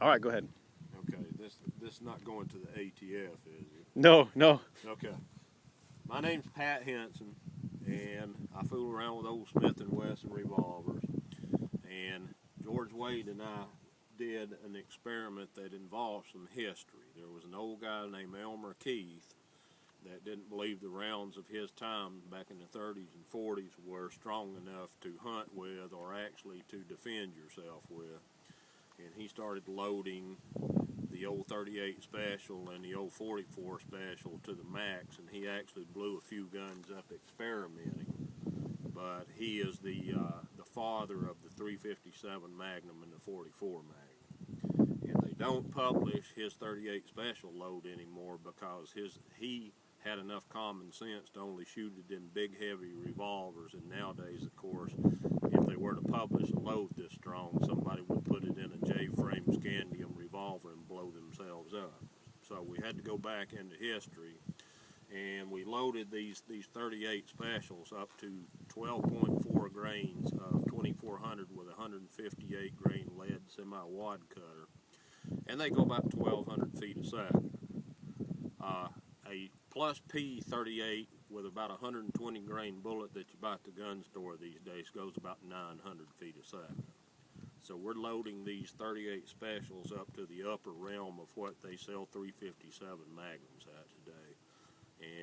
All right, go ahead. Okay, this is not going to the ATF, is it? No, no. Okay. My name's Pat Henson, and I fool around with old Smith&Wesson revolvers. And George Wade and I did an experiment that involved some history. There was an old guy named Elmer Keith that didn't believe the rounds of his time back in the 30s and 40s were strong enough to hunt with or actually to defend yourself with. And he started loading the old 38 special and the old 44 special to the max, and he actually blew a few guns up experimenting. But he is the father of the 357 Magnum and the 44 Magnum. And they don't publish his 38 special load anymore because he had enough common sense to only shoot it in big heavy revolvers. And nowadays, of course, if they were to publish a load this strong, somebody would put it in a J-frame scandium revolver and blow themselves up. So we had to go back into history, and we loaded these 38 specials up to 12.4 grains of 2400 with a 158 grain lead semi-wad cutter, and they go about 1200 feet a second. A plus P38 with about a 120 grain bullet that you buy at the gun store these days goes about 900 feet a second. So we're loading these 38 specials up to the upper realm of what they sell 357 Magnums at today.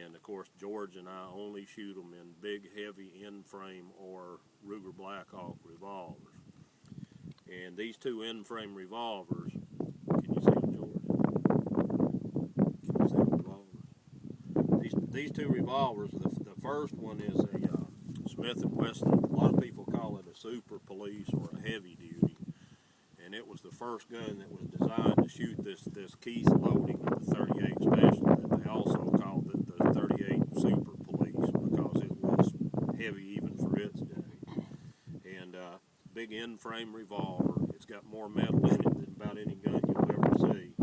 And of course, George and I only shoot them in big, heavy in-frame or Ruger Blackhawk revolvers. And these two in-frame revolvers, can you see them, George? Can you see the revolvers? These two revolvers, the first one is a Smith&Wesson. A lot of people call it a super police or a heavy duty. And it was the first gun that was designed to shoot this Keith loading of the 38 special, that they also called it the 38 super police because it was heavy even for its day. And big in-frame revolver. It's got more metal in it than about any gun you'll ever see.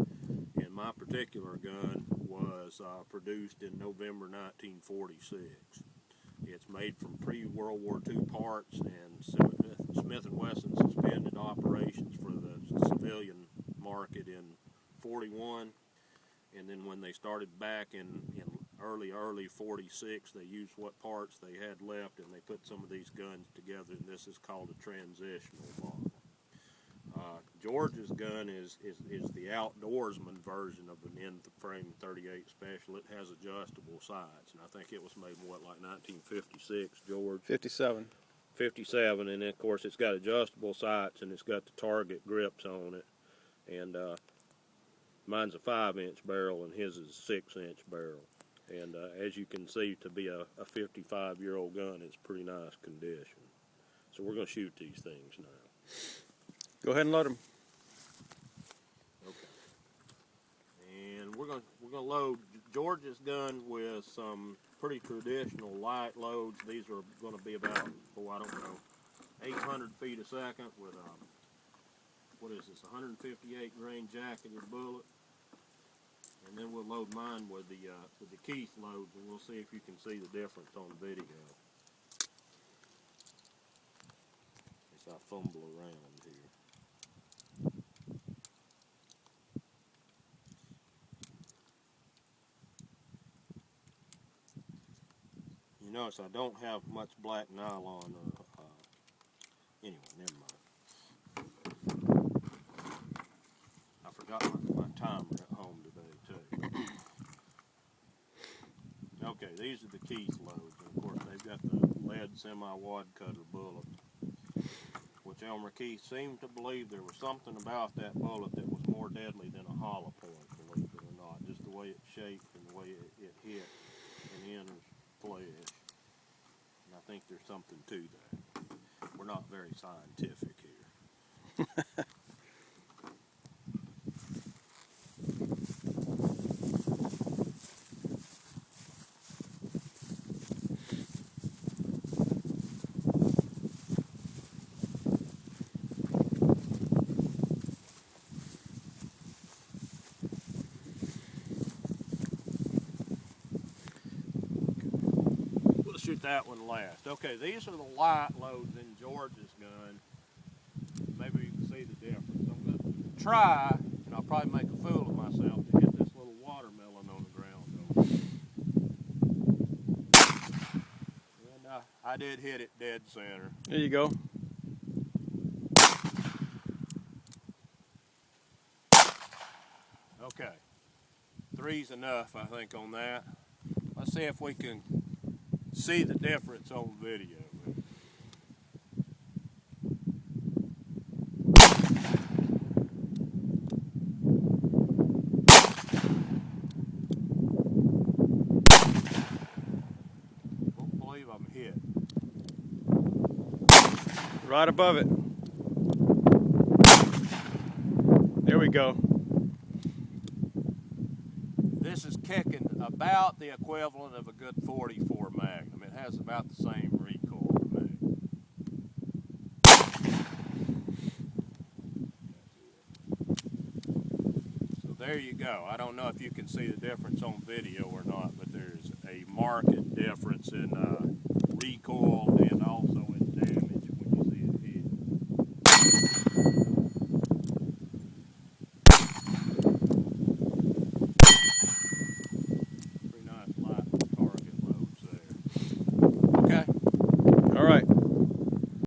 And my particular gun was produced in November 1946. It's made from pre-World War II parts, and Smith&Wesson suspended operations for the civilian market in 41. And then when they started back in early 46, they used what parts they had left, and they put some of these guns together, and this is called a transitional model. George's gun is the outdoorsman version of an in-frame 38 special. It has adjustable sights, and I think it was made like 1956, George? 57. 57, and then, of course, it's got adjustable sights, and it's got the target grips on it. And mine's a 5-inch barrel, and his is a 6-inch barrel. And as you can see, to be a 55-year-old gun, it's pretty nice condition. So we're going to shoot these things now. Go ahead and load them. Okay. And we're gonna load George's gun with some pretty traditional light loads. These are going to be about, 800 feet a second with what is this, 158 grain jacketed bullet. And then we'll load mine with the Keith loads, and we'll see if you can see the difference on the video. As I fumble around here. You notice I don't have much black nylon. Anyway, never mind. I forgot my timer at home today, too. Okay, these are the Keith loads. And of course, they've got the lead semi-wad cutter bullet, which Elmer Keith seemed to believe there was something about that bullet that was more deadly than a hollow point, believe it or not. Just the way it shaped and the way it hit and enters flesh. And I think there's something to that. We're not very scientific here. Shoot that one last. Okay, these are the light loads in George's gun. Maybe you can see the difference. I'm try, and I'll probably make a fool of myself, to hit this little watermelon on the ground. And I did hit it dead center. There you go. Okay, 3's enough, I think, on that. Let's see if we can see the difference on video. Won't believe I'm hit. Right above it. There we go. This is kicking about the equivalent of a good 44 Magnum. It has about the same recoil to me. So there you go. I don't know if you can see the difference on video or not, but there's a marked difference in